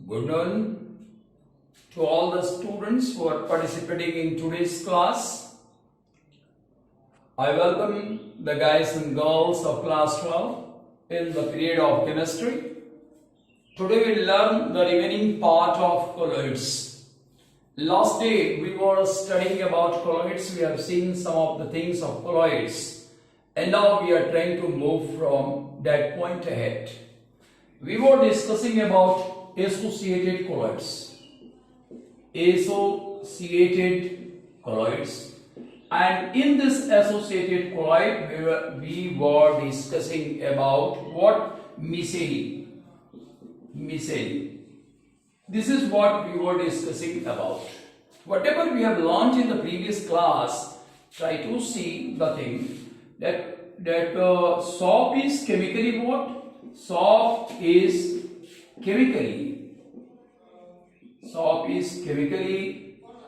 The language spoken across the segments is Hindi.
Good noon to all the students who are participating in today's class. I welcome the guys and girls of class 12 in the period of chemistry. Today we will learn the remaining part of colloids. Last day we were studying about colloids. We have seen some of the things of colloids, and now we are trying to move from that point ahead. We were discussing about associated colloids, and in this associated colloid we were discussing about what? Micelle. This is what we were discussing about. Whatever we have learned in the previous class, try to see the thing that SOP is chemically what? SOP is chemically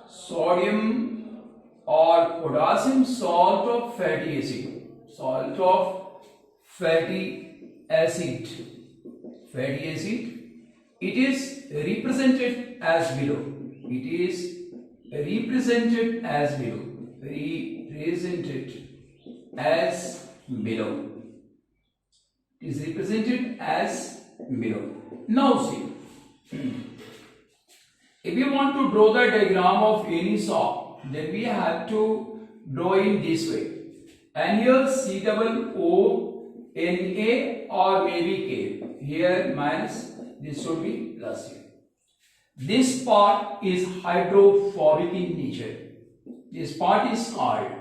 sodium or potassium salt of fatty acid. It is represented as below. Now see, if you want to draw the diagram of any SOP, then we have to draw in this way. And here COONA or maybe K. Here minus, this should be plus here. This part is hydrophobic in nature. This part is called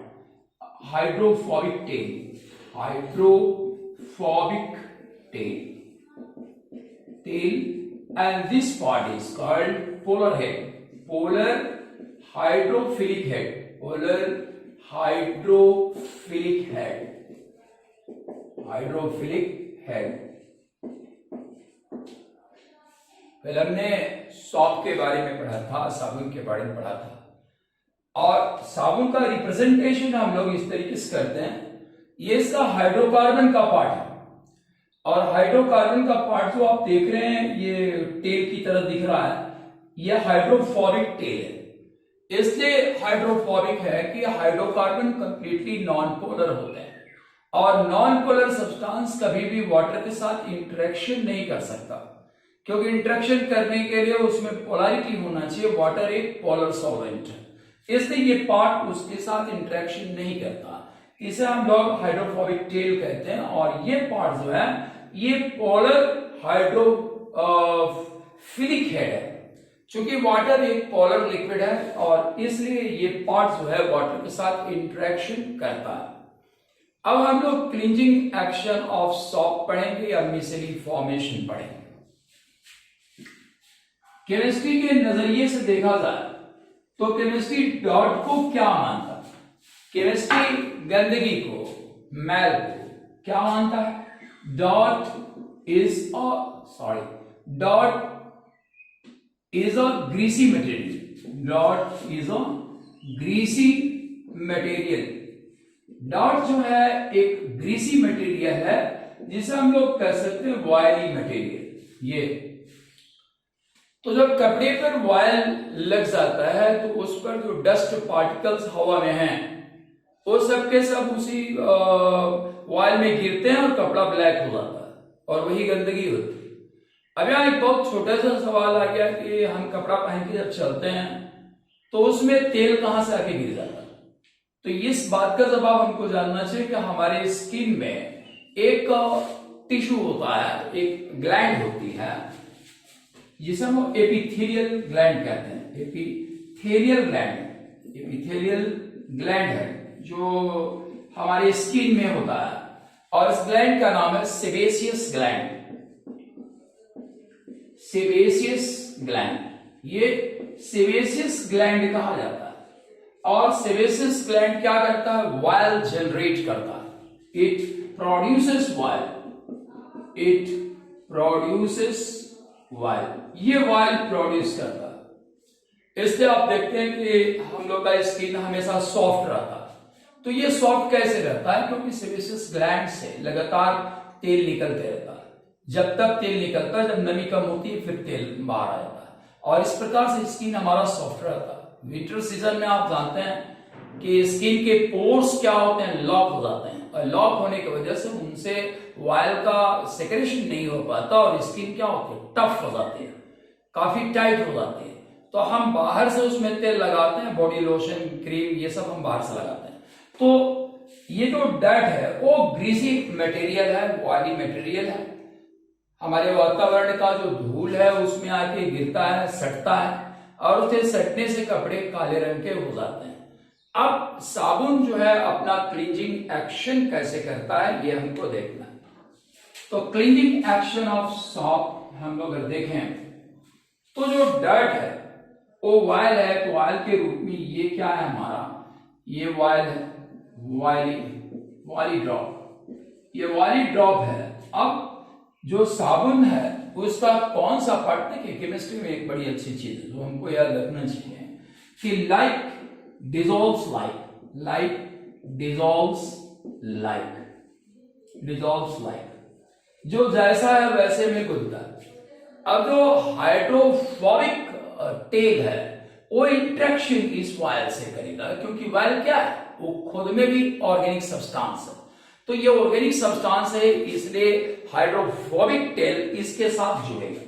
hydrophobic tail. And this part is called polar head. Polar hydrophilic head. पहले हमने सॉप के बारे में पढ़ा था, साबुन के बारे में पढ़ा था, और साबुन का रिप्रेजेंटेशन हम लोग इस तरीके से करते हैं. ये इसका हाइड्रोकार्बन का पार्ट है, और हाइड्रोकार्बन का पार्ट जो आप देख रहे हैं ये टेल की तरह दिख रहा है, ये हाइड्रोफोबिक टेल है. इसलिए हाइड्रोफोबिक है कि हाइड्रोकार्बन कंप्लीटली नॉन पोलर होते हैं, और नॉन पोलर सब्सटेंस कभी भी वाटर के साथ इंटरेक्शन नहीं कर सकता, क्योंकि इंटरेक्शन करने के लिए उसमें पोलैरिटी होना चाहिए. वाटर एक पोलर सॉल्वेंट है, इसलिए ये पार्ट उसके साथ इंटरेक्शन नहीं करता. इसे हम लोग हाइड्रोफोबिक टेल कहते हैं. और ये पार्ट जो है ये पोलर हाइड्रोफिलिक हेड है. चूंकि वाटर एक पोलर लिक्विड है और इसलिए ये पार्ट जो है वाटर के साथ इंटरेक्शन करता है. अब हम लोग क्लींजिंग एक्शन ऑफ सॉप पढ़ेंगे या मिसेली फॉर्मेशन पढ़ेंगे. केमिस्ट्री के नजरिए से देखा जाए तो केमिस्ट्री डॉट को क्या मानता है? केमिस्ट्री गंदगी को, मैल को क्या मानता है? Dot is a greasy material. Dot जो है एक ग्रीसी मटेरियल है, जिसे हम लोग कह सकते हैं ऑयली मटेरियल. ये तो जब कपड़े पर ऑयल लग जाता है तो उस पर जो डस्ट पार्टिकल्स हवा में हैं वो सब के सब उसी ऑयल में गिरते हैं और कपड़ा ब्लैक हो जाता है और वही गंदगी होती है. अब यहाँ एक बहुत छोटा सा सवाल आ गया कि हम कपड़ा पहन के जब चलते हैं तो उसमें तेल कहाँ से आके गिर जाता है. तो इस बात का जवाब हमको जानना चाहिए कि हमारे स्किन में एक टिश्यू होता है, एक ग्लैंड होती है जिसे हम एपिथेलियल ग्लैंड कहते हैं. एपिथेलियल ग्लैंड है जो हमारे स्किन में होता है, और इस ग्लैंड का नाम है सेबेशियस ग्लैंड. ये सेबेशियस ग्लैंड कहा जाता है. और सेबेशियस ग्लैंड क्या करता है? ऑयल जनरेट करता है. It produces oil. ये ऑयल प्रोड्यूस करता है. इसलिए आप देखते हैं कि हम लोग का स्किन हमेशा सॉफ्ट रहता है. तो ये सॉफ्ट कैसे रहता है? क्योंकि सेबेशियस ग्लैंड से लगातार तेल निकलते रहता है. जब तक तेल निकलता है, जब नमी कम होती है फिर तेल बाहर आ जाता है, और इस प्रकार से स्किन हमारा सॉफ्ट रहता है। विंटर सीजन में आप जानते हैं कि स्किन के पोर्स क्या होते हैं, लॉक हो जाते हैं, और लॉक होने की वजह से उनसे ऑयल का सेक्रेशन नहीं हो पाता और स्किन क्या होती है, टफ हो जाती है, काफी टाइट हो जाती है। तो हम बाहर से उसमें तेल लगाते हैं, बॉडी लोशन, क्रीम, ये सब हम बाहर से लगाते हैं। तो ये जो डर्ट है वो ग्रीसी मटेरियल है, ऑयली मटेरियल है, हमारे वातावरण का जो धूल है उसमें आके गिरता है, सटता है, और उसे सटने से कपड़े काले रंग के हो जाते हैं। अब साबुन जो है अपना क्लींजिंग एक्शन कैसे करता है ये हमको देखना है। तो क्लींजिंग एक्शन ऑफ सॉप हम लोग अगर देखें तो जो डर्ट है वो ऑयल है, तो ऑयल के रूप में ये क्या है हमारा, ये ऑयल है, वाली ड्रॉप, ये वाली ड्रॉप है। अब जो साबुन है उसका कौन सा पार्ट, देखिए केमिस्ट्री में एक बड़ी अच्छी चीज है जो हमको याद रखना चाहिए कि लाइक डिसॉल्व्स लाइक, जो जैसा है वैसे में घुलता है। अब जो हाइड्रोफोबिक टेल है वो इंट्रैक्शन इस वायल से करेगा, क्योंकि वायल क्या है, वो खुद में भी ऑर्गेनिक सब्सटेंस है, तो ये ऑर्गेनिक सब्सटेंस है, इसलिए हाइड्रोफोबिक टेल इसके साथ जुड़ेगा।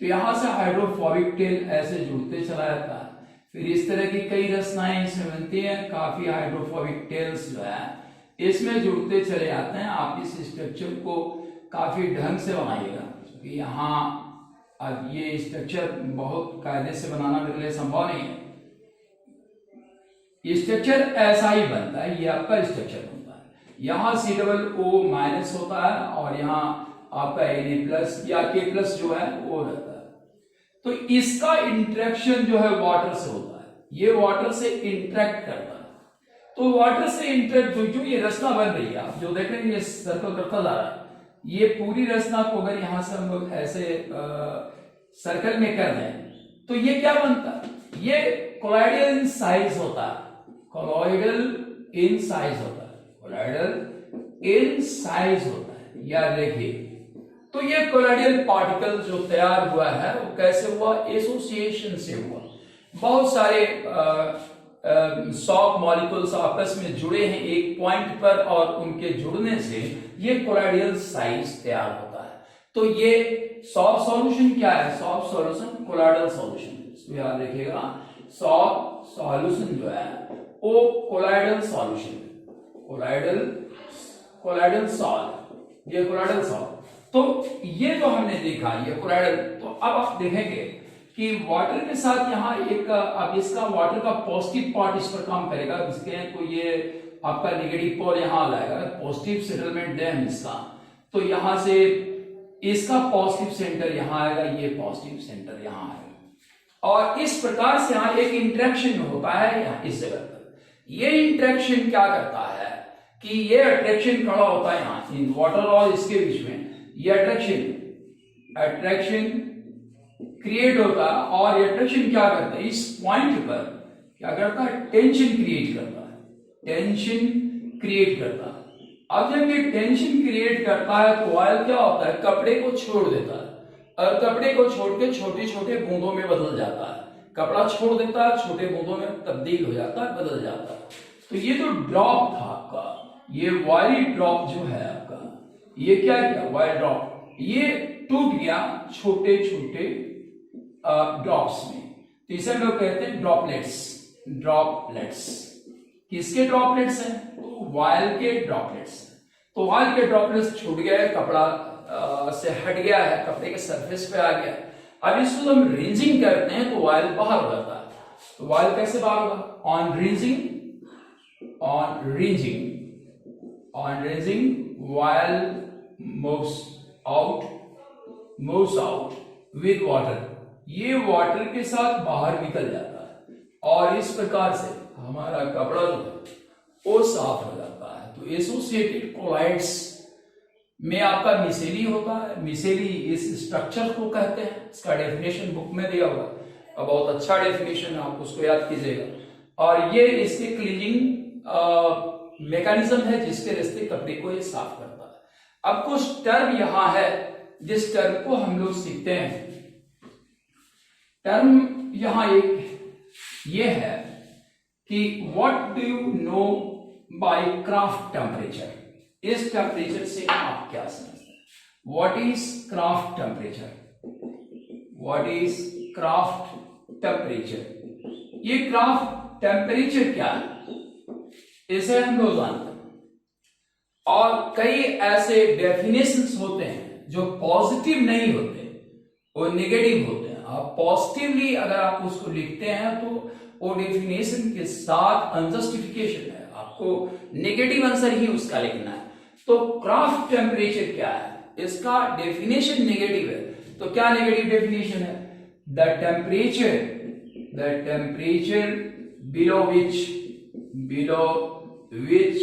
तो यहां से हाइड्रोफोबिक टेल ऐसे जुड़ते चला जाता है, फिर इस तरह की कई रचनाएं इसमें बनती हैं, काफी हाइड्रोफोबिक टेल्स जो है इसमें जुड़ते चले जाते हैं। आप इस स्ट्रक्चर को काफी ढंग से बनाइएगा, क्योंकि यहाँ अब ये स्ट्रक्चर बहुत कायदे से बनाना मेरे लिए संभव नहीं है। ये स्ट्रक्चर ऐसा ही बनता है, ये आपका स्ट्रक्चर बनता है, यहाँ COO माइनस होता है और यहाँ आपका Na प्लस या K प्लस जो है वो रहता है। तो इसका इंटरेक्शन जो है वाटर से होता है, ये वाटर से इंटरेक्ट करता है। तो वाटर से इंटरेक्ट जो ये रचना बन रही है, आप जो देख रहे हैं ये सर्कल करता जा रहा है, ये पूरी रचना को अगर यहां से हम लोग ऐसे सर्कल में कर दें तो ये क्या बनता है, ये कोलॉइडल इन साइज होता है, याद देखिए। तो ये कोलॉइडल पार्टिकल जो तैयार हुआ है वो कैसे हुआ, एसोसिएशन से हुआ। बहुत सारे सॉफ्ट मॉलिक्यूल्स आपस में जुड़े हैं एक पॉइंट पर, और उनके जुड़ने से ये कोलॉइडल साइज तैयार होता है। तो ये सॉफ्ट सॉल्यूशन क्या है, सॉफ्ट सॉल्यूशन कोलॉइडल सॉल्यूशन, इसको याद रखिएगा। सॉफ्ट सॉल्यूशन जो है वो कोलॉइडल सॉल्यूशन, कोलॉइडल सॉल्व, ये कोलॉइडल सॉल्व। तो ये जो हमने देखा ये कोलॉइडल, तो अब आप देखेंगे कि वाटर के साथ यहाँ एक, अब इसका वाटर का पॉजिटिव पार्ट इस पर काम करेगा, इसके तो ये आपका नेगेटिव पोल यहाँ लाएगा, पॉजिटिव सेटलमेंट दे हम इसका, तो यहां से इसका पॉजिटिव सेंटर यहाँ आएगा, ये पॉजिटिव सेंटर यहाँ आएगा, और इस प्रकार से यहाँ एक इंटरेक्शन होता है यहाँ इस जगह पर। ये इंटरेक्शन क्या करता है कि ये अट्रैक्शन खड़ा होता है यहाँ इन वाटर और इसके बीच में, ये अट्रैक्शन क्रिएट होता है, और ये अट्रैक्शन क्या करता है, इस पॉइंट पर क्या करता है, टेंशन क्रिएट करता है, अब जब ये टेंशन क्रिएट करता है तो ऑयल क्या होता है, कपड़े को छोड़ देता है, और कपड़े को छोड़ के छोटे छोटे बूंदों में बदल जाता है, कपड़ा छोड़ देता है, छोटे बूंदों में तब्दील हो जाता है, बदल जाता है। तो ये जो ड्रॉप था आपका, ये वाली ड्रॉप जो है आपका, ये क्या किया, वाली ड्रॉप, ये टूट गया छोटे छोटे ड्रॉप्स में, तो इसे लोग कहते हैं ड्रॉपलेट्स। किसके ड्रॉपलेट्स हैं, तो वायल के ड्रॉपलेट्स। तो वायल के ड्रॉपलेट्स छूट गए, कपड़ा से हट गया है, कपड़े के सरफेस पे आ गया। अब इसको जब हम रिंजिंग करते हैं तो वायल बाहर हो जाता है। तो वायल कैसे बाहर होगा, on rinsing vial moves out with water, ये वाटर के साथ बाहर निकल जाता है, और इस प्रकार से हमारा कपड़ा जो है वो साफ हो जाता है। तो एसोसिएटेड कोलाइड्स में आपका मिसेली होता है, मिसेली इस स्ट्रक्चर को कहते हैं, इसका डेफिनेशन बुक में दिया हुआ है, बहुत अच्छा डेफिनेशन है, आप उसको याद कीजिएगा। और ये इसके क्लीनिंग मैकेनिज्म है जिसके रास्ते कपड़े को ये साफ करता है। अब कुछ टर्म यहाँ है जिस टर्म को हम लोग सीखते हैं, टर्म यहां एक ये है कि what do you know by Krafft temperature. इस टेम्परेचर से आप क्या समझते हैं? What is Krafft temperature? What is Krafft temperature? ये क्राफ्ट टेम्परेचर क्या है, इसे हम लोग जानते हैं। और कई ऐसे डेफिनेशंस होते हैं जो पॉजिटिव नहीं होते, वो नेगेटिव होते हैं। आप पॉजिटिवली अगर आप उसको लिखते हैं तो वो डेफिनेशन के साथ अनजस्टिफिकेशन है, आपको नेगेटिव आंसर ही उसका लिखना है। तो क्राफ्ट टेम्परेचर क्या है, इसका डेफिनेशन नेगेटिव है। तो क्या नेगेटिव डेफिनेशन है? The temperature below which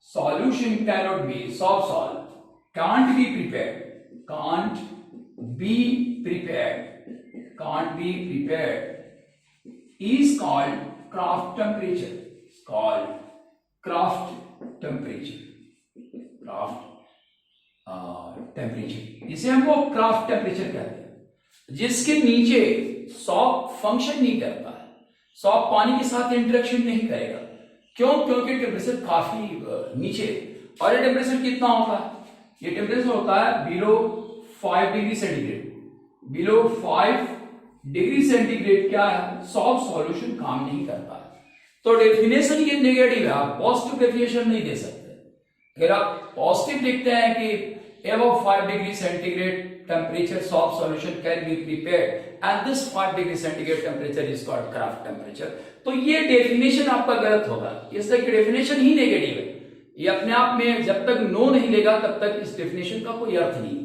solution cannot be can't be prepared is called craft temperature. Temperature, इसे हम लोग क्राफ्ट टेम्परेचर कहते हैं। जिसके नीचे सॉल्ट फंक्शन नहीं करता है, सॉल्ट पानी के साथ इंटरेक्शन नहीं करेगा। क्यों? क्योंकि टेम्परेचर काफी नीचे। और ये टेम्परेचर कितना होता है? ये टेम्परेचर होता है below 5 degree centigrade. Below 5 degree centigrade क्या है? सॉल्ट सॉल्यूशन काम नहीं करता है। तो डेफिनेशन ये नेगेटिव है, आप पॉजिटिव डेफिनेशन नहीं दे सकते। अगर आप पॉजिटिव लिखते हैं कि above 5 degree centigrade temperature soft solution can be prepared and this 5 degree centigrade temperature is called craft temperature, तो ये डेफिनेशन आपका गलत होगा। इसलिए कि डेफिनेशन ही नेगेटिव है। ये अपने आप में जब तक नो नहीं लेगा तब तक इस डेफिनेशन का कोई अर्थ नहीं।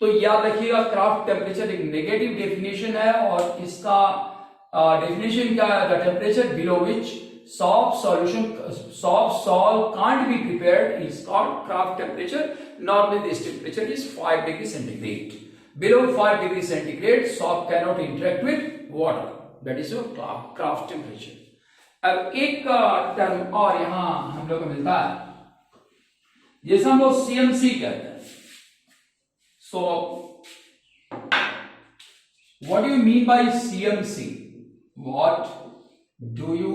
तो याद रखिएगा, क्राफ्ट टेम्परेचर एक नेगेटिव डेफिनेशन है और इसका डेफिनेशन क्या है? The temperature below which soft salt can't be prepared is called craft temperature. Normally this temperature is 5 degree centigrade. Below 5 degree centigrade salt cannot interact with water. That is your craft temperature. अब एक टर्म और यहां हम लोग को मिलता है, जैसे हम लोग CMC कहते हैं। So what do you mean by CMC? What do you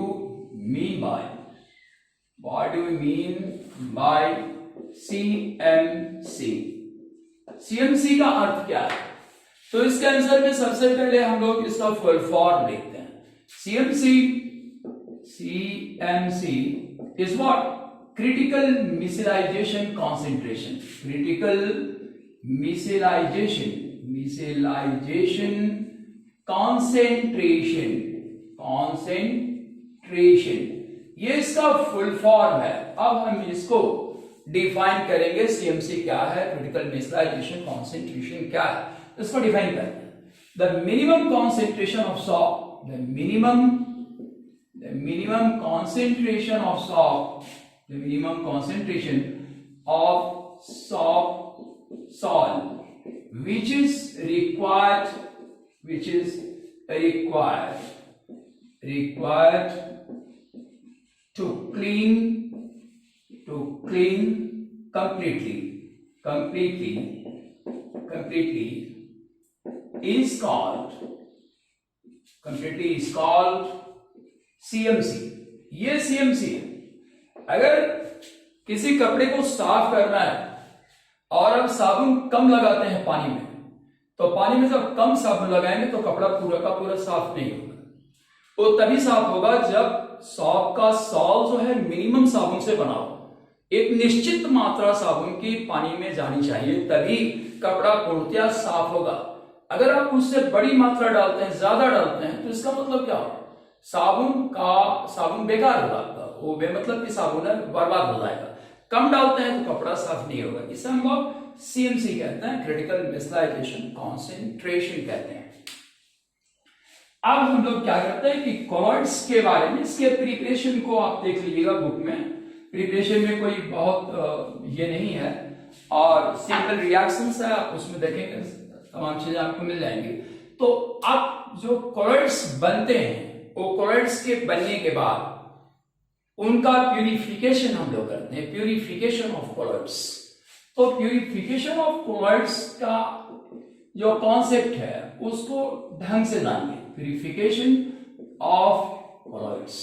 mean by CMC? CMC का अर्थ क्या है? तो इसके आंसर में सबसे पहले हम लोग इसका फुल फॉर्म लिखते हैं। CMC is what? Critical miscellization concentration. Critical miscellization concentration, ये इसका फुल फॉर्म है। अब हम इसको डिफाइन करेंगे। सीएमसी क्या है, क्रिटिकल मिसलाइजेशन कॉन्सेंट्रेशन क्या है, इसको डिफाइन करते हैं। The minimum concentration of salt, the minimum concentration of salt which is required to clean completely is called CMC। ये CMC है। अगर किसी कपड़े को साफ करना है और अब साबुन कम लगाते हैं पानी में, तो पानी में जब कम साबुन लगाएंगे तो कपड़ा पूरा का पूरा साफ नहीं होगा। वो तभी साफ होगा जब सॉप का सॉल्ट जो है मिनिमम साबुन से बना हो। एक निश्चित मात्रा साबुन की पानी में जानी चाहिए, तभी कपड़ा पूर्णतया साफ होगा। अगर आप उससे बड़ी मात्रा डालते हैं, ज्यादा डालते हैं, तो इसका मतलब क्या होगा? साबुन बेकार होगा, वो बेमतलब की साबुन है, बर्बाद हो जाएगा। कम डालते हैं तो कपड़ा साफ नहीं होगा। इसे हम लोग सीएमसी कहते हैं, क्रिटिकल मिसलाइजेशन कॉन्सेंट्रेशन कहते हैं। अब हम लोग क्या करते हैं कि कॉलॉइड्स के बारे में, इसके प्रिपरेशन को आप देख लीजिएगा बुक में। प्रिपरेशन में कोई बहुत ये नहीं है और सिंपल रिएक्शंस है, आप उसमें देखेंगे तमाम चीजें आपको मिल जाएंगी। तो अब जो कॉलॉइड्स बनते हैं, वो कॉलॉइड्स के बनने के बाद उनका प्यूरिफिकेशन हम लोग करते हैं, प्यूरिफिकेशन ऑफ कोलॉइड्स। तो प्यूरिफिकेशन ऑफ कोलॉइड्स का जो कॉन्सेप्ट है उसको ढंग से जानिए, प्यूरिफिकेशन ऑफ कोलॉइड्स।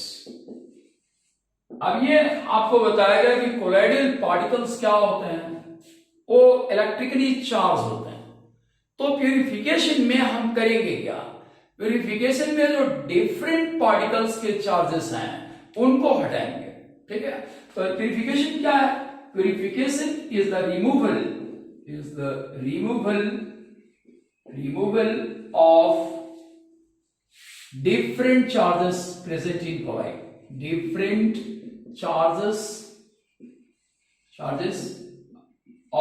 अब ये आपको बताएगा कि कोलॉइडल पार्टिकल्स क्या होते हैं, वो इलेक्ट्रिकली चार्ज होते हैं। तो प्यूरिफिकेशन में हम करेंगे क्या, प्यूरिफिकेशन में जो डिफरेंट पार्टिकल्स के चार्जेस हैं उनको हटाएंगे, ठीक है। तो प्यूरिफिकेशन क्या है, purification is the removal of different charges present in colloid, different charges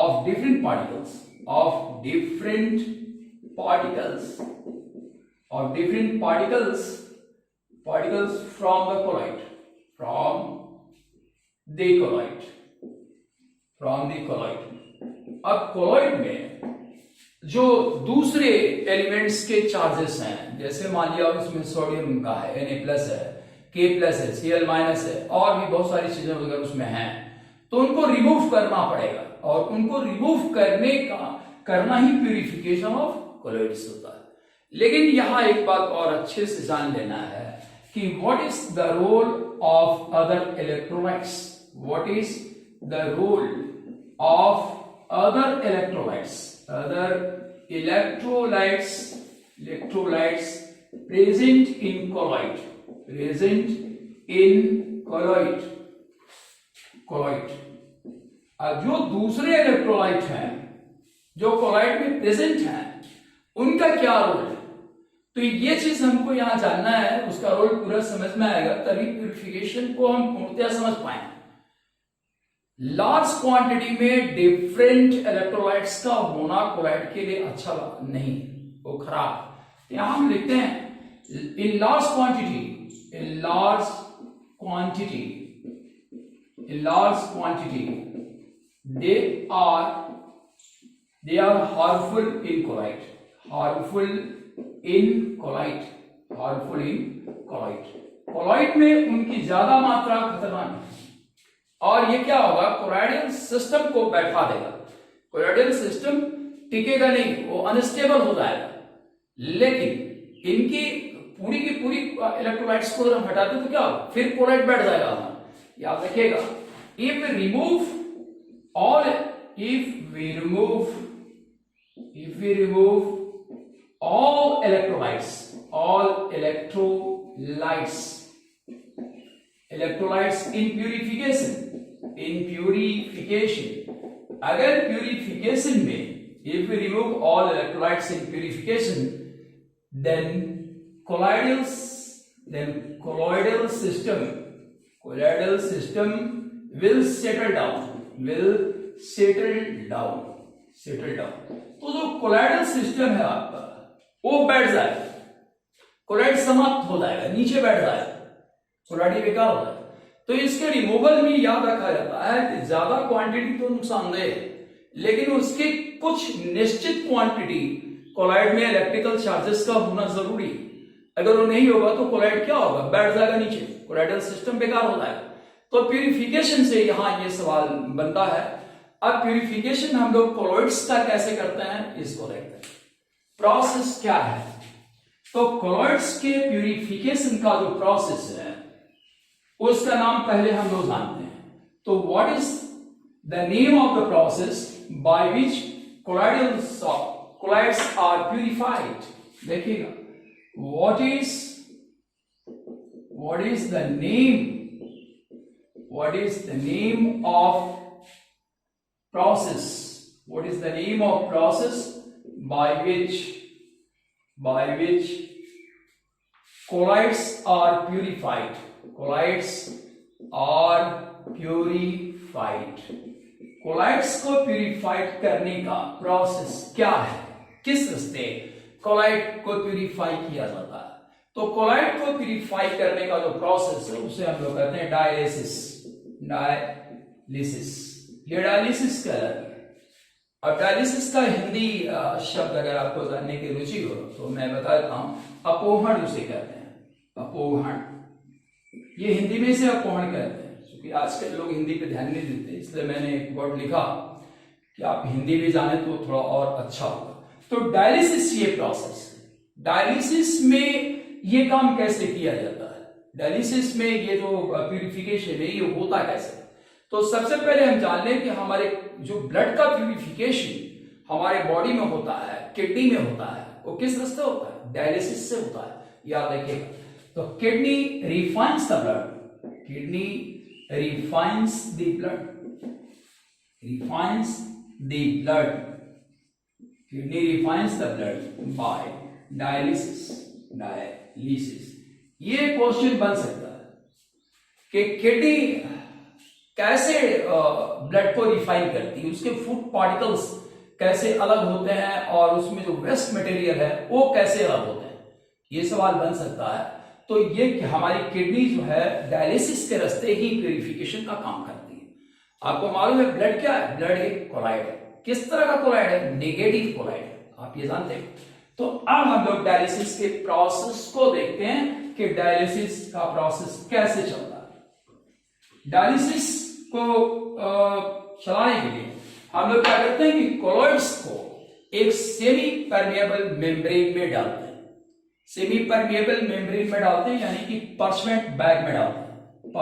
of different particles from the colloid, अब colloid में जो दूसरे एलिमेंट्स के चार्जेस हैं, जैसे मान लिया उसमें सोडियम का है, Na+ है, K+ है, Cl- है, और भी बहुत सारी चीजें वगैरह उसमें हैं, तो उनको रिमूव करना पड़ेगा, और उनको रिमूव करना ही प्यूरिफिकेशन ऑफ कोलॉइड्स होता है। लेकिन यहां एक बात और अच्छे से जान लेना है कि what is the role of other electrolytes, what is the role of other electrolytes present in colloid। अब जो दूसरे इलेक्ट्रोलाइट हैं जो कोलॉइड में प्रेजेंट हैं उनका क्या रोल है, तो ये चीज हमको यहां जानना है, उसका रोल पूरा समझ में आएगा तभी प्यूरिफिकेशन को हम पूर्णतः समझ पाएंगे। लार्ज क्वांटिटी में डिफरेंट इलेक्ट्रोलाइट्स का होना कोलॉइड के लिए अच्छा नहीं, वो खराब। यहां हम लिखते हैं in large quantity they are harmful in colloid। Colloid में उनकी ज्यादा मात्रा खतरनाक है, और ये क्या होगा, कोलॉइडल सिस्टम को बैठा देगा, कोलॉइडल सिस्टम टिकेगा नहीं, वो अनस्टेबल हो जाएगा। लेकिन इनकी पूरी की पूरी इलेक्ट्रोलाइट्स को अगर हम हटाते तो क्या होगा, फिर कोलॉइड बैठ जाएगा हमारा। याद रखिएगा, if we remove all electrolytes in purification, अगर प्यूरिफिकेशन में if we remove all electrolytes in purification, then colloidal system will settle down। तो जो कोलॉइडल सिस्टम है आपका वो बैठ जाएगा, कोलॉइड समाप्त हो जाएगा, नीचे बैठ जाएगा, कोलॉइड बेकार हो जाएगा। तो इसके रिमूवल में याद रखा जाता है कि ज्यादा क्वांटिटी तो नुकसानदेह है, लेकिन उसकी कुछ निश्चित क्वांटिटी कोलॉइड में इलेक्ट्रिकल चार्जेस का होना जरूरी है। अगर वो नहीं होगा तो कोलॉइड क्या होगा, बैठ जाएगा नीचे, कोलॉइडल सिस्टम बेकार हो जाएगा। तो प्यूरिफिकेशन से यहां ये सवाल बनता है। अब प्यूरिफिकेशन हम लोग कोलॉइड्स का कैसे करते हैं, इसको देखते हैं प्रोसेस क्या है। तो कोलॉइड्स के प्यूरिफिकेशन का जो प्रोसेस है उसका नाम पहले हम लोग जानते हैं। तो what is the name of the process by which colloids are purified. देखिएगा, what is the name of process, what is the name of process by which colloids are purified, colloids को प्यूरिफाइड करने का प्रोसेस क्या है, किस रास्ते कोलॉइड को प्यूरिफाई किया जाता है। तो कोलॉइड को प्यूरिफाई करने का जो प्रोसेस है उसे हम लोग कहते हैं डायलिसिस। ये डायलिसिस कहलाती है। अब डायलिसिस का हिंदी शब्द अगर आपको जानने की रुचि हो तो मैं बता देता हूं, अपोहण उसे कहते हैं, अपोहण। ये हिंदी में से अपोहण कहते हैं। क्योंकि आजकल लोग हिंदी पे ध्यान नहीं देते, इसलिए मैंने एक वर्ड लिखा कि आप हिंदी भी जाने तो थोड़ा और अच्छा होगा। तो डायलिसिस ये प्रोसेस, डायलिसिस में ये काम कैसे किया जाता है, डायलिसिस में ये जो प्यूरिफिकेशन है ये होता कैसे। तो सबसे पहले हम जान लें कि हमारे जो ब्लड का प्यूरिफिकेशन हमारे बॉडी में होता है, किडनी में होता है, वो किस रास्ते होता है, डायलिसिस से होता है, याद रखिएगा। तो kidney refines the blood, kidney refines the blood, refines the blood, kidney refines the blood by dialysis, dialysis. ये क्वेश्चन बन सकता है कि किडनी कैसे ब्लड को रिफाइन करती है, उसके फूड पार्टिकल्स कैसे अलग होते हैं और उसमें जो वेस्ट मटेरियल है वो कैसे अलग होते हैं, ये सवाल बन सकता है। तो ये कि हमारी किडनी जो है डायलिसिस के रास्ते ही प्यूरिफिकेशन का काम करती है। आपको मालूम है ब्लड क्या है, ब्लड एक कोलाइड है। किस तरह का कोलाइड है, नेगेटिव कोलाइड है, आप ये जानते हैं। तो अब हम लोग डायलिसिस के प्रोसेस को देखते हैं कि डायलिसिस का प्रोसेस कैसे चलता है। डायलिसिस को चलाने के लिए हम लोग क्या करते हैं कि कोलॉइड्स को एक सेमी परमिएबल मेम्ब्रेन में डालते हैं, सेमी परमिएबल मेम्ब्रेन में डालते हैं यानी कि पार्चमेंट बैग में डालते हैं,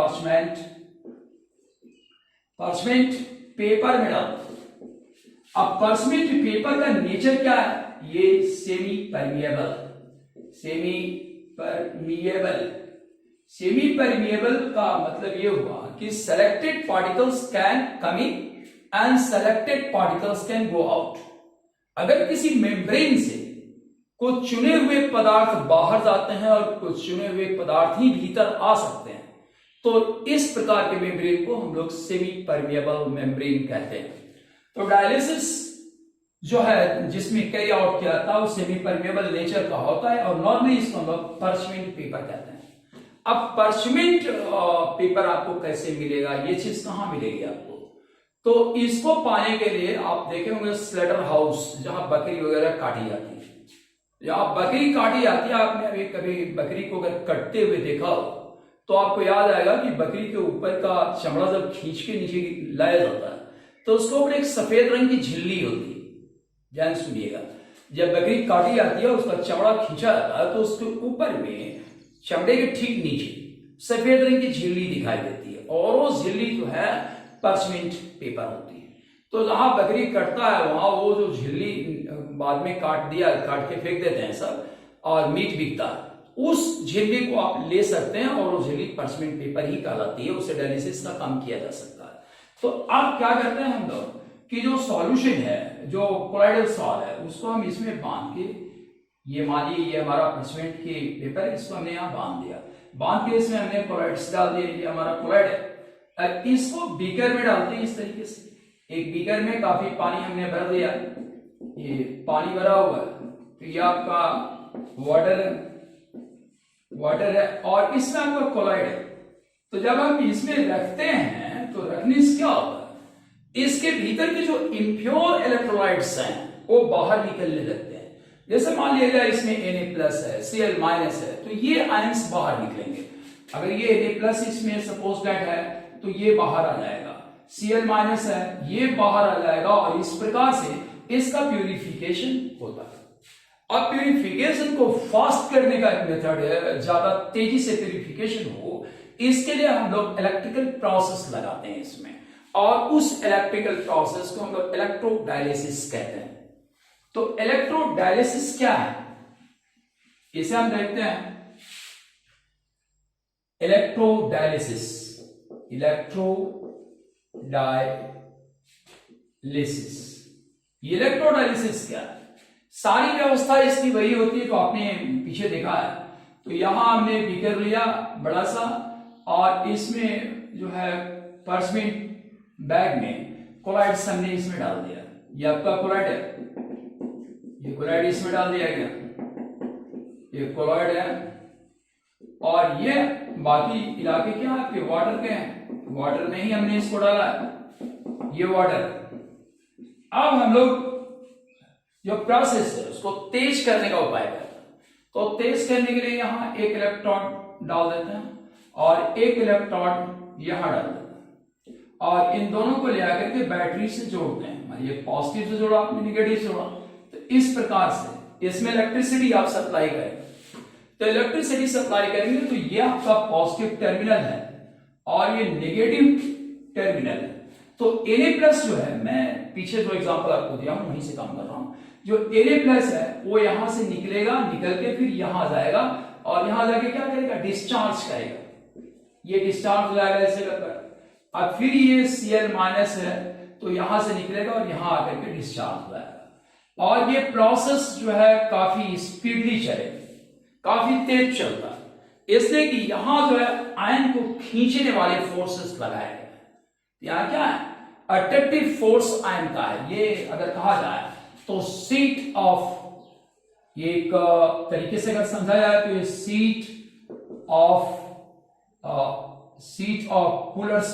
पार्चमेंट पेपर में डालते हैं। अब पार्चमेंट पेपर का नेचर क्या है, ये semi permeable, semi permeable, semi permeable का मतलब ये हुआ कि selected particles can come in and selected particles can go out. अगर किसी मेम्ब्रेन से कुछ चुने हुए पदार्थ बाहर जाते हैं और कुछ चुने हुए पदार्थ ही भीतर आ सकते हैं, तो इस प्रकार के मेम्ब्रेन को हम लोग सेमी परमिएबल मेम्ब्रेन कहते हैं। तो डायलिसिस जो है जिसमें कैरी आउट किया था वो सेमी परमिएबल नेचर का होता है और नॉर्मली इसको हम लोग पार्चमेंट पेपर कहते हैं। अब पार्चमेंट पेपर आपको कैसे मिलेगा, ये चीज कहां मिलेगी आपको, तो इसको पाने के लिए आप देखे होंगे स्लेटर हाउस जहां बकरी वगैरह काटी जाती है, जहां बकरी काटी जाती है, आपने अभी कभी बकरी को अगर कटते हुए देखा हो तो आपको याद आएगा कि बकरी के ऊपर का चमड़ा जब खींच के नीचे लाया जाता है तो उसके ऊपर एक सफेद रंग की झिल्ली होती है। ध्यान सुनिएगा, जब बकरी काटी जाती है उसका चमड़ा खींचा जाता है तो उसके ऊपर में चमड़े के ठीक नीचे सफेद रंग की झिल्ली दिखाई देती है और वो झिल्ली जो है पार्चमेंट पेपर होती है। तो जहां बकरी कटता है वहां वो जो झिल्ली बाद में काट के फेंक देते हैं सब और मीट बिकता है, उस झिल्ली को आप ले सकते हैं और वो झिल्ली पार्चमेंट पेपर ही कहलाती है, उससे डायलिसिस का काम किया जा सकता है। तो अब क्या करते हैं हम लोग कि जो सॉल्यूशन है, जो कोलाइडल सॉल्व है, उसको हम इसमें बांध के, ये मानिए ये हमारा पार्चमेंट के पेपर है, इसको हमने यहाँ बांध दिया, बांध के इसमें हमने कोलाइड्स डाल दिए, ये हमारा कोलाइड है। इसको बीकर में डालते हैं इस तरीके से, एक बीकर में काफी पानी हमने भर दिया, ये पानी भरा हुआ है, तो ये आपका वाटर है और इसमें आपका कोलाइड है। तो जब हम इसमें रखते हैं तो रखने से क्या होता है, इसके भीतर के जो इम्प्योर इलेक्ट्रोलाइट्स हैं वो बाहर निकलने लगते हैं। जैसे मान लीजिए इसमें Na+ है, Cl- है, तो ये आयंस बाहर निकलेंगे। अगर ये Na+ इसमें सपोज दैट है तो ये बाहर आ जाएगा, Cl- है ये बाहर आ जाएगा और इस प्रकार से इसका प्यूरिफिकेशन होता है। अब प्यूरिफिकेशन को फास्ट करने का एक मेथड है, ज्यादा तेजी से प्यूरिफिकेशन हो, इसके लिए हम लोग इलेक्ट्रिकल प्रोसेस लगाते हैं इसमें, और उस इलेक्ट्रिकल प्रोसेस को हम लोग इलेक्ट्रोडायलिसिस कहते हैं। तो इलेक्ट्रोडायलिसिस क्या है, इसे हम देखते हैं। इलेक्ट्रोडायलिसिस, ये इलेक्ट्रोडायलिसिस क्या है, सारी व्यवस्था इसकी वही होती है तो आपने पीछे देखा है। तो यहां हमने बीकर लिया बड़ा सा और इसमें जो है पार्चमेंट बैग में कोलाइड्स हमने इसमें डाल दिया, ये आपका कोलाइड है, ये कोलाइड इसमें डाल दिया गया, ये कोलाइड है और ये बाकी इलाके क्या है आपके वाटर के हैं, वाटर में ही हमने इसको डाला है, ये वाटर। अब हम लोग जो प्रोसेस है उसको तेज करने का उपाय करते हैं। तो तेज करने के लिए यहां एक इलेक्ट्रॉन डाल देते हैं और एक इलेक्ट्रॉन यहां डाल देते हैं। और इन दोनों को ले आकर के बैटरी से जोड़ते हैं, ये पॉजिटिव से जोड़ा आपने, निगेटिव से जोड़ा, तो इस प्रकार से इसमें इलेक्ट्रिसिटी आप सप्लाई करेंगे। तो इलेक्ट्रिसिटी सप्लाई करेंगे तो ये आपका पॉजिटिव टर्मिनल है और ये नेगेटिव टर्मिनल है। तो Na+ जो है, मैं पीछे जो एग्जांपल आपको दिया हूं वहीं से काम कर रहा हूं, जो Na+ है वो यहां से निकलेगा, निकल के फिर यहां जाएगा और यहां जाके क्या करेगा, डिस्चार्ज करेगा, ये डिस्चार्ज हो जाएगा ऐसे करके। अब फिर ये Cl- है तो यहां से निकलेगा और यहां आकर के डिस्चार्ज हो जाएगा। और ये प्रोसेस जो है काफी स्पीडली चलेगा, काफी तेज चलता है, इसलिए कि यहां जो है आयन को खींचने वाले फोर्सेस लगाए गए। यहां क्या है, अट्रैक्टिव फोर्स आयन का है। ये अगर कहा जाए तो सीट ऑफ, ये एक तरीके से अगर समझा जाए तो ये seat of pullers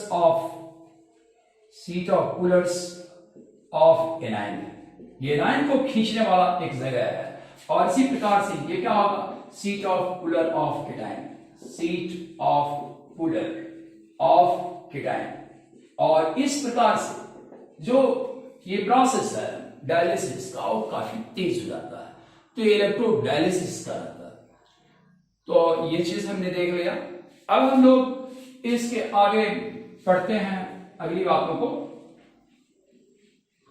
of an ion, ये आयन को खींचने वाला एक जगह है। और इसी प्रकार से ये क्या होगा, seat of puller of cation, seat of puller of cation. और इस प्रकार से जो ये प्रोसेस है डायलिसिस का, वो काफी तेज हो जाता है, तो ये इलेक्ट्रोडायलिसिस का रहता है। तो ये चीज हमने देख लिया। अब हम लोग इसके आगे पढ़ते हैं अगली बातों को।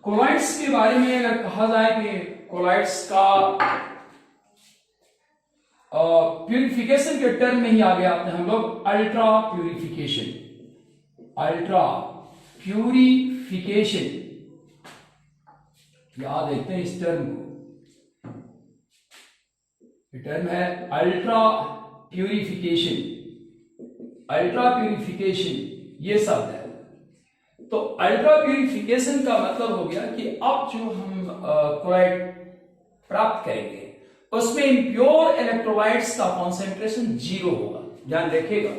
कोलाइड्स के बारे में अगर कहा जाए कि कोलाइड्स का प्यूरिफिकेशन के टर्म में ही आ गया आपने, हम लोग अल्ट्रा प्यूरिफिकेशन, अल्ट्रा प्यूरिफिकेशन, याद देखते हैं इस टर्म को, ये टर्म है अल्ट्रा प्यूरिफिकेशन, अल्ट्रा प्यूरिफिकेशन ये शब्द है। तो अल्ट्रा प्यूरिफिकेशन का मतलब हो गया कि अब जो हम क्लोराइड प्राप्त करेंगे उसमें इम्प्योर इलेक्ट्रोलाइट्स का कॉन्सेंट्रेशन 0 होगा। ध्यान रखिएगा,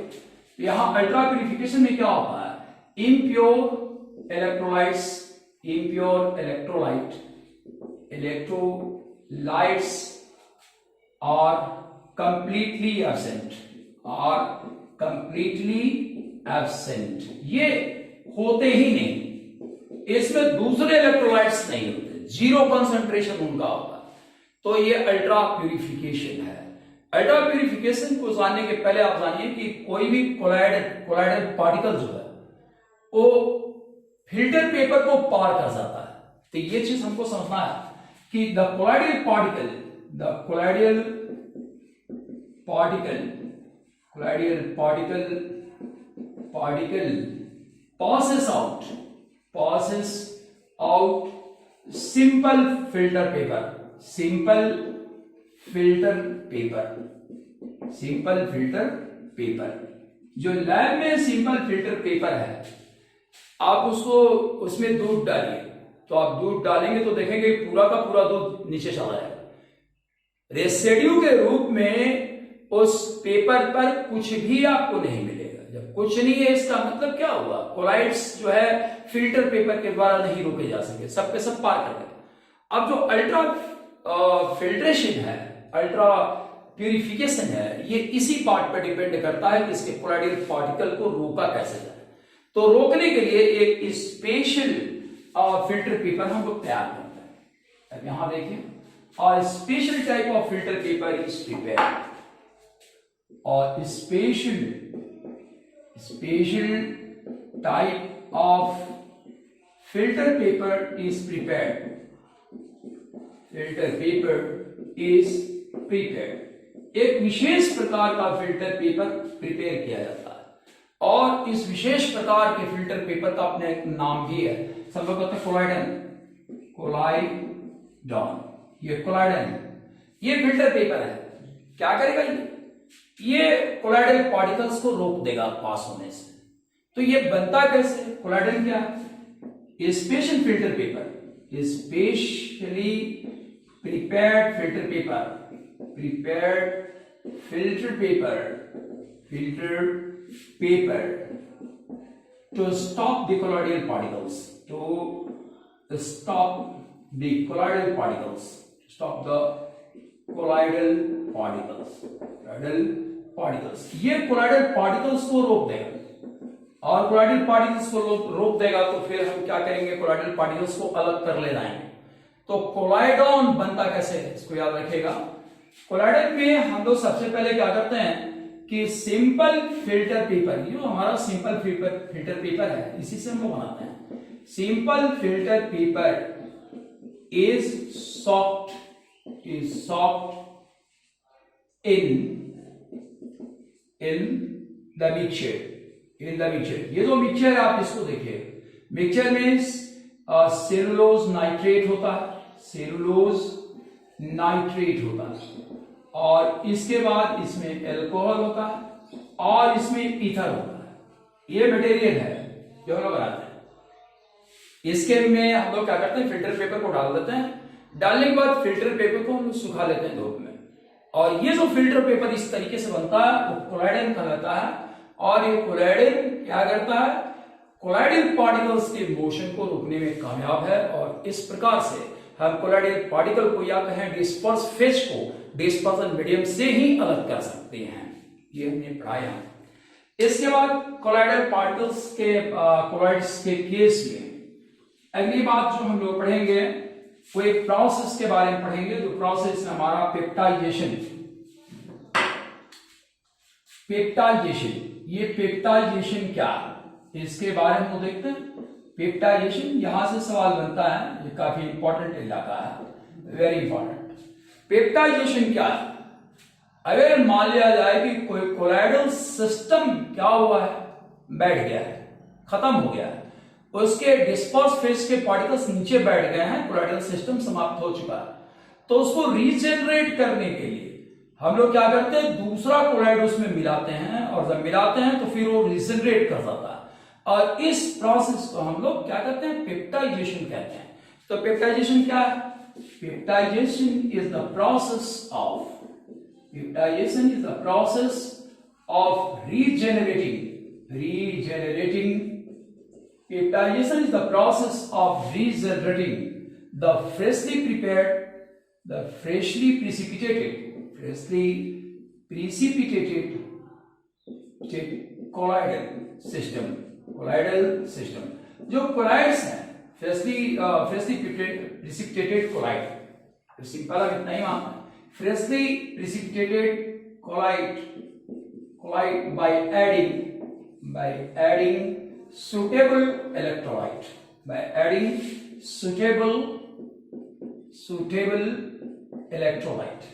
यहां अल्ट्रा प्यूरिफिकेशन में क्या होता है, impure electrolytes, impure electrolytes are completely absent, are completely absent, ये होते ही नहीं, इसमें दूसरे इलेक्ट्रोलाइट्स नहीं होते, 0 कंसंट्रेशन उनका होगा। तो ये अल्ट्रा प्यूरिफिकेशन है। अल्ट्रा प्यूरिफिकेशन को जानने के पहले आप जानिए कि कोई भी कोलाइडल पार्टिकल जो है वो फिल्टर पेपर को पार कर जाता है। तो ये चीज हमको समझना है कि the colloidal particle passes out simple filter paper, simple filter paper, जो लैब में सिंपल फिल्टर पेपर है, आप उसको उसमें दूध डालिए, तो आप दूध डालेंगे तो देखेंगे पूरा का पूरा दूध नीचे चला जाएगा, रेसिड्यू के रूप में उस पेपर पर कुछ भी आपको नहीं मिलेगा। जब कुछ नहीं है इसका मतलब क्या हुआ, कोलाइड्स जो है फिल्टर पेपर के द्वारा नहीं रोके जा सके, सब के सब पार कर गए। अब जो अल्ट्रा फिल्ट्रेशन है, अल्ट्रा प्यूरिफिकेशन है, ये इसी पार्ट पर डिपेंड करता है कि इसके कोलाइडल पार्टिकल को रोका कैसे जाए। तो रोकने के लिए एक स्पेशल फिल्टर पेपर हमको तैयार करना है। अब यहां देखिए, और special type of filter paper is prepared, और special type of filter paper is prepared, एक विशेष प्रकार का फिल्टर पेपर प्रिपेयर किया जाता है, और इस विशेष प्रकार के फिल्टर पेपर का अपने एक नाम भी है, सब लोग कहते हैं कोलाइडन, ये कोलाइडन, ये फिल्टर पेपर है। क्या करेगा ये कोलाइडल पार्टिकल्स को रोक देगा पास होने से। तो ये बनता कैसे, कोलाइडन क्या है, special filter paper, specially prepared filter paper to stop the colloidal particles, ये कोलाइडल पार्टिकल्स को रोक देगा। और कोलाइडल पार्टिकल्स को रोक देगा तो फिर हम क्या करेंगे, कोलाइडल पार्टिकल्स को अलग कर ले जाएंगे। तो कोलाइडॉन बनता कैसे है इसको याद रखिएगा। कोलाइडल में हम लोग सबसे पहले क्या करते हैं कि सिंपल फिल्टर पेपर, जो हमारा सिंपल फिल्टर पेपर है इसी से हम लोग बनाते हैं। Simple filter paper is soft in the mixture, ये जो मिक्सचर है आप इसको देखिए। मिक्सचर में सेलुलोज नाइट्रेट होता है, सेलुलोज नाइट्रेट होता है, और इसके बाद इसमें एल्कोहल होता है और इसमें ईथर होता है। ये मटेरियल है जो हम लोग बनाते हैं। इसके में हम लोग क्या करते हैं, फिल्टर पेपर को डाल देते हैं। डालने के बाद फिल्टर पेपर को हम लोग सुखा लेते हैं धूप में, और ये जो फिल्टर पेपर इस तरीके से बनता है वो कोलाइडन कहलाता है। और ये कोलाइडन क्या करता है, कोलाइडल पार्टिकल्स के मोशन को रोकने में कामयाब है, और इस प्रकार से हम कोलाइडल पार्टिकल को या कहें डिस्पर्स फेज को डिस्पर्सन मीडियम से ही अलग कर सकते हैं। ये हमने पढ़ाया। इसके बाद कोलाइडल पार्टिकल्स के कोलाइड्स के केस में अगली बात जो हम लोग पढ़ेंगे वो एक प्रोसेस के बारे में पढ़ेंगे। जो प्रोसेस हमारा पेप्टाइजेशन, ये पेप्टाइजेशन क्या है इसके बारे में हम देखते हैं। पेप्टाइजेशन, यहां से सवाल बनता है, ये काफी इंपॉर्टेंट इलाका है, वेरी इंपॉर्टेंट। पेप्टाइजेशन क्या है? अगर मान लिया जाए कि कोई कोलाइडल सिस्टम क्या हुआ है, बैठ गया है, खत्म हो गया है, उसके डिस्पर्स फेज के पार्टिकल्स नीचे बैठ गए हैं, कोलाइडल सिस्टम समाप्त हो चुका है, तो उसको रीजनरेट करने के लिए हम लोग क्या करते हैं, दूसरा कोलाइड उसमें मिलाते हैं, और जब मिलाते हैं तो फिर वो रीजनरेट कर जाता है, और इस प्रोसेस को हम लोग क्या कहते हैं, पेप्टाइजेशन कहते हैं। तो पेप्टाइजेशन क्या है? Peptization is the process of regenerating. Peptidation is the process of regenerating the freshly precipitated colloidal system. जो colloids हैं, freshly precipitated colloid, सिंपल अब इतना ही मानना है। freshly precipitated colloid by adding suitable electrolyte,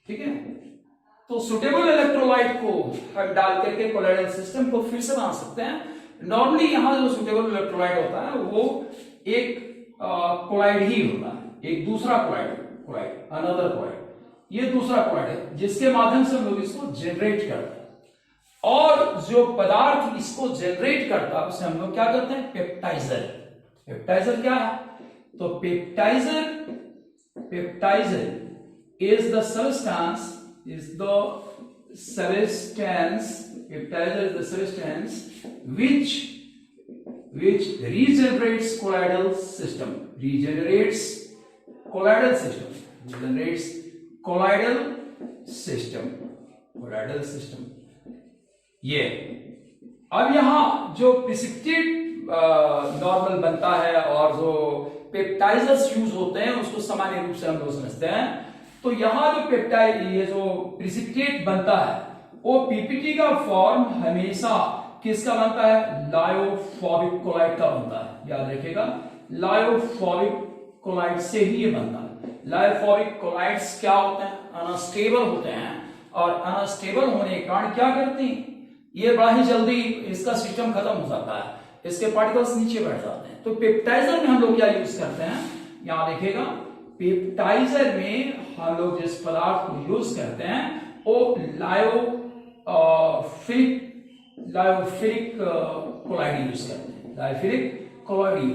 ठीक है। तो सुटेबल इलेक्ट्रोलाइट को हम डाल करके कोलाइडल सिस्टम को फिर से बना सकते हैं। नॉर्मली यहां जो सुटेबल इलेक्ट्रोलाइट होता है वो एक कोलाइड ही होता है, एक दूसरा कोलाइड, अनदर कोलाइड, ये दूसरा कोलाइड है जिसके माध्यम से हम लोग इसको जनरेट करते हैं, और जो पदार्थ इसको जनरेट करता है उसे हम लोग क्या करते हैं, पेप्टाइजर। पेप्टाइजर क्या है? तो पेप्टाइजर is the substance, peptider is the substance which regenerates colloidal system, colloidal system। ये अब यहां जो प्रिसिपिटेट नॉर्मल बनता है और जो पेप्टाइजर्स यूज होते हैं उसको सामान्य रूप से हम लोग समझते हैं। तो यहां जो पेप्टाइड, ये जो प्रिसिपिटेट बनता है वो पीपीटी का फॉर्म हमेशा किसका बनता है, लायोफोबिक कोलाइड का बनता है। याद रखिएगा, लायोफोबिक कोलाइड से ही ये बनता है। लायोफोबिक कोलाइड्स क्या होते हैं, अनस्टेबल होते हैं, और अनस्टेबल होने के कारण क्या करते हैं, ये बड़ा ही जल्दी इसका सिस्टम खत्म हो जाता है, इसके पार्टिकल्स नीचे बैठ जाते हैं। तो पेप्टाइजर में हम लोग क्या यूज करते हैं, यहां देखिएगा, पेप्टाइजर में हम लोग जिस पदार्थ को यूज करते हैं वो लायोफिलिक कोलाइड यूज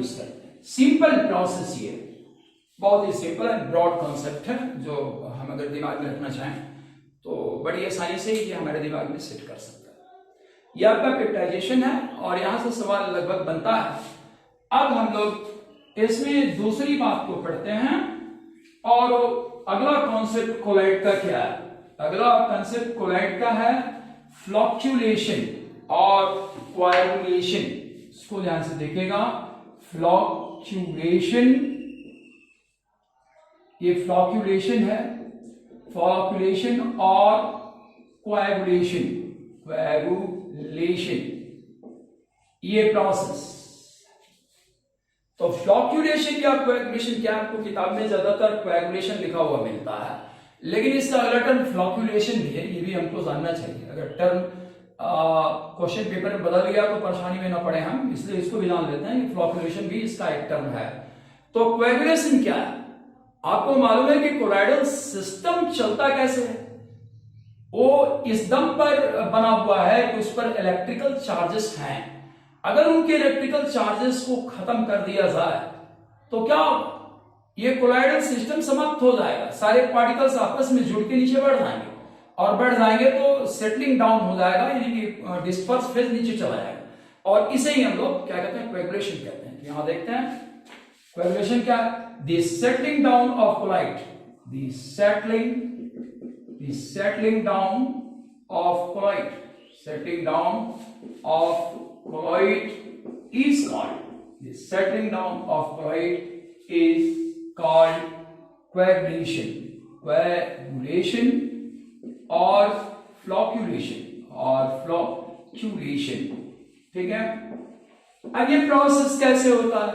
करते हैं, सिंपल प्रोसेस, ये बहुत ही सिंपल एंड ब्रॉड कॉन्सेप्ट है जो हम अगर दिमाग में रखना चाहें तो बड़ी आसानी से ये हमारे दिमाग में सेट कर सकते हैं। यह आपका पेप्टाइजेशन है, और यहां से सवाल लगभग बनता है। अब हम लोग इसमें दूसरी बात को पढ़ते हैं, और अगला कॉन्सेप्ट कोलाइड का क्या है? अगला कॉन्सेप्ट कोलाइड का है फ्लॉक्चुलेशन और कोएगुलेशन, इसको ध्यान से देखेगा। फ्लॉक्चुलेशन, ये फ्लॉक्चुलेशन है, फ्लॉक्चुलेशन और कोएगुलेशन, कोएगुलेशन ये प्रोसेस। तो फ्लॉक्चुलेशन या कोएगुलेशन क्या, आपको किताब में ज्यादातर कोएगुलेशन लिखा हुआ मिलता है, लेकिन इसका अगला टर्म फ्लॉक्चुलेशन भी है, ये भी हमको जानना चाहिए। अगर टर्म क्वेश्चन पेपर में बदल गया तो परेशानी में ना पड़े हम, इसलिए इसको भी जान लेते हैं कि फ्लॉक्चुलेशन भी इसका एक टर्म है। तो कोएगुलेशन क्या है, आपको मालूम है कि कोलॉइडल सिस्टम चलता कैसे है, वो इस दम पर बना हुआ है कि उस पर इलेक्ट्रिकल चार्जेस हैं। अगर उनके इलेक्ट्रिकल चार्जेस को खत्म कर दिया जाए तो क्या ये कोलॉइडल सिस्टम समाप्त हो जाएगा, सारे पार्टिकल्स आपस में जुड़ के नीचे बढ़ जाएंगे, और बढ़ जाएंगे तो सेटलिंग डाउन हो जाएगा, यानी कि डिस्पर्स फेज नीचे चला जाएगा, और इसे ही हम लोग क्या कहते हैं, कोएगुलेशन कहते हैं। यहां देखते हैं कोएगुलेशन क्या, the settling down of colloid, the settling down of colloid, settling down of colloid is called, the settling down of colloid is called coagulation, coagulation और flocculation, ठीक है। अब ये प्रोसेस कैसे होता है,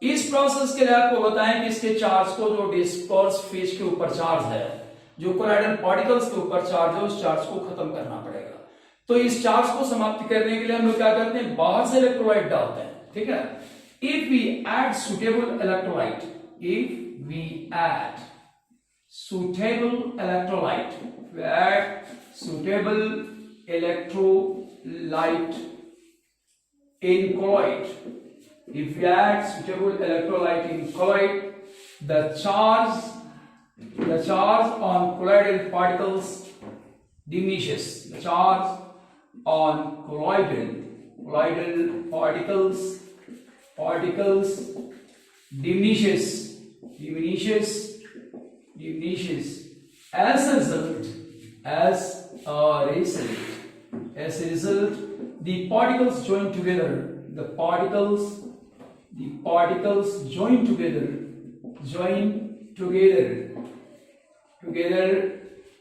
इस प्रोसेस के लिए आपको बताएं कि इसके चार्ज को, जो डिस्पर्स फेज के ऊपर चार्ज है, जो कोलॉइडल पार्टिकल्स के ऊपर चार्ज है, उस चार्ज को खत्म करना पड़ेगा। तो इस चार्ज को समाप्त करने के लिए हम लोग क्या करते हैं, बाहर से इलेक्ट्रोलाइट डालते हैं, ठीक है। If we add suitable electrolyte, if we add suitable electrolyte, we add suitable electrolyte in colloid, if we add suitable electrolyte in colloid, the charge on colloidal particles diminishes, the charge on colloidal particles diminishes as a result the particles join together, the particles join together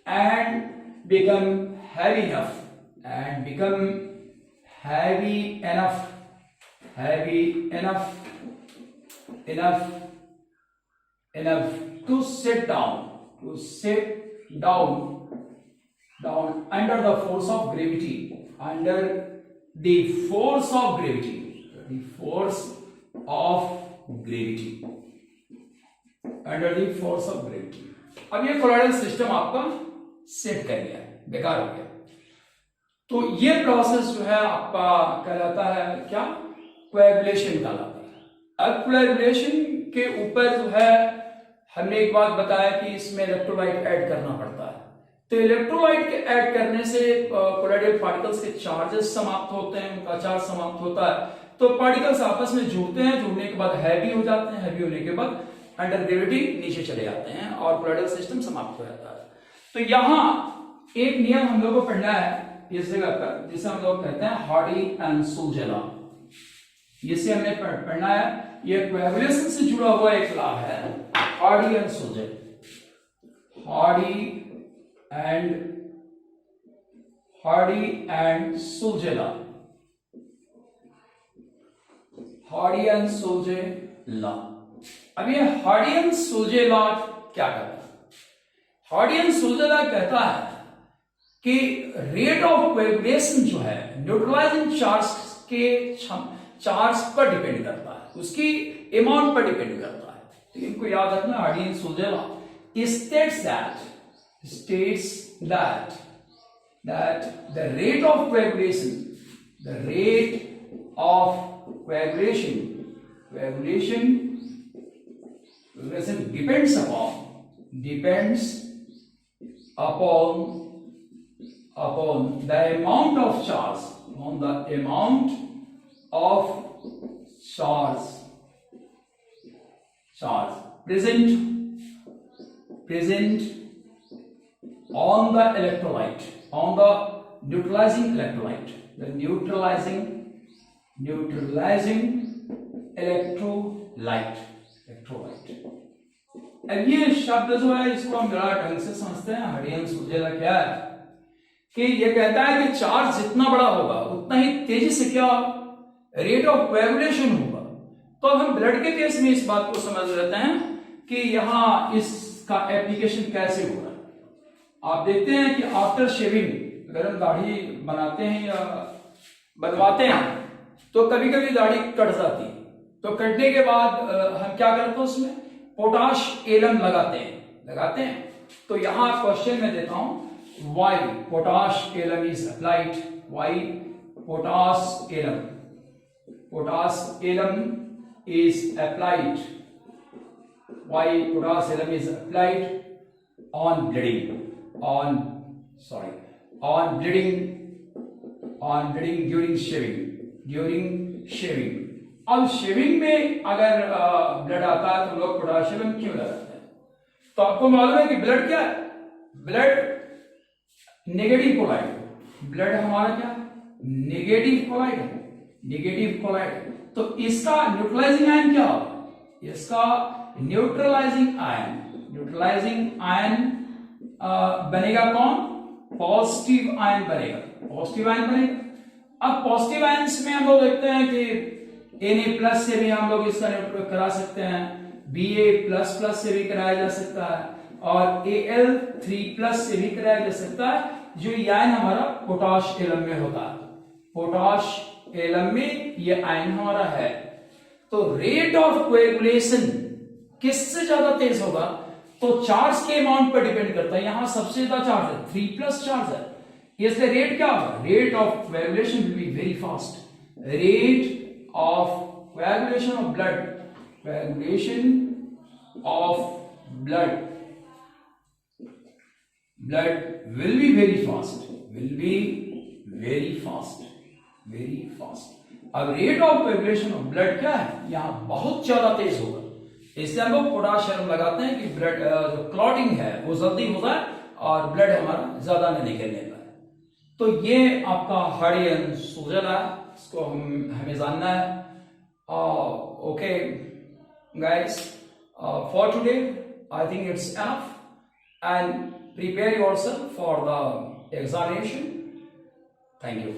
and become heavy enough to sit down under the force of gravity, under the force of gravity, अब ये कोलॉइडल सिस्टम आपका सेट कर गया, बेकार हो गया। तो ये प्रोसेस जो है आपका कहलाता है क्या, कोएगुलेशन कहलाता है। अब कोएगुलेशन के ऊपर जो है हमने एक बात बताया कि इसमें इलेक्ट्रोलाइट ऐड करना पड़ता है। तो इलेक्ट्रोलाइट के ऐड करने से कोलॉइडल पार्टिकल्स के चार्जेस समाप्त होते हैं, उनका चार्ज समाप्त होता है, तो पार्टिकल्स आपस में जुड़ते हैं, जुड़ने के बाद हैवी हो जाते हैं, हैवी होने के बाद अंडर ग्रेविटी नीचे चले जाते हैं और कोलॉइडल सिस्टम समाप्त हो जाता है। तो यहां एक नियम हम लोगों को पढ़ना है इस जगह पर, जिसे हम लोग कहते हैं हार्डी एंड सुलजे लॉ। इसे हमने पढ़ना है, ये कोएगुलेशन से जुड़ा हुआ एक लॉ है, Hardy and Schulze, Schulze law, Hardy and Schulze law. अब ये हार्डी एंड सुलजे लॉ क्या कहता है, हार्डी एंड सुलजे लॉ कहता है कि रेट ऑफ कोएगुलेशन जो है न्यूट्रलाइजिंग चार्ज के चार्ज पर डिपेंड करता है, उसकी अमाउंट पर डिपेंड करता है। तो इनको याद रखना, Hardy and Schulze law states that the rate of coagulation depends upon the amount of charge, present on the electrolyte, on the neutralizing electrolyte, the neutralizing electrolyte. अब ये शब्द जो है इसको हम बड़ा ढंग से समझते हैं। हरियन सुजेला क्या है कि ये कहता है कि चार्ज जितना बड़ा होगा उतना ही तेजी से क्या रेट ऑफ कोएगुलेशन होगा। तो अब हम ब्लड के केस में इस बात को समझ लेते हैं कि यहां इसका एप्लीकेशन कैसे हो रहा है। आप देखते हैं कि आफ्टर शेविंग, अगर हम दाढ़ी बनाते हैं या बनवाते हैं तो कभी कभी दाढ़ी कट जाती है, तो कटने के बाद हम क्या करते हैं, उसमें पोटाश एलम लगाते हैं। तो यहां क्वेश्चन में देता हूं, why potash alum is applied, why potash alum is applied, why potash serum is applied on bleeding during shaving। अब शेविंग में अगर ब्लड आता है तो लोग पोटाशियम क्यों लगाते हैं? तो आपको मालूम है कि ब्लड क्या है, ब्लड नेगेटिव कोलाइड, ब्लड हमारा क्या है, नेगेटिव कोलाइड। तो इसका न्यूट्रलाइजिंग आयन क्या होगा, इसका न्यूट्रलाइजिंग आयन बनेगा कौन, पॉजिटिव आयन बनेगा। अब पॉजिटिव आयंस में हम लोग देखते हैं कि Na+ से भी हम लोग इसका न्यूट्रल करा सकते हैं, Ba++ से भी कराया जा सकता है और Al3+ से भी कराया जा सकता है, जो ये आयन हमारा पोटाश एलम में होता है। पोटाश एलम में ये आयन हमारा है। तो रेट ऑफ कोएगुलेशन किससे ज्यादा तेज होगा, तो चार्ज के अमाउंट पर डिपेंड करता है। यहां सबसे ज्यादा चार्ज है, 3+ चार्ज है, इसलिए रेट क्या होगा, rate of coagulation will be very fast. Rate of coagulation of blood will be very fast, very fast। अब rate of coagulation of blood क्या है, यहां बहुत ज्यादा तेज होगा, इसलिए हम लोग पोटाशियम लगाते हैं कि ब्लड जो क्लॉटिंग है वो जल्दी हो जाए और ब्लड हमारा ज्यादा न निकलने पाए। तो ये आपका हार्डियन सूजन है, इसको हमें जानना है। Okay guys, for today I think it's enough and prepare yourself for the examination. Thank you.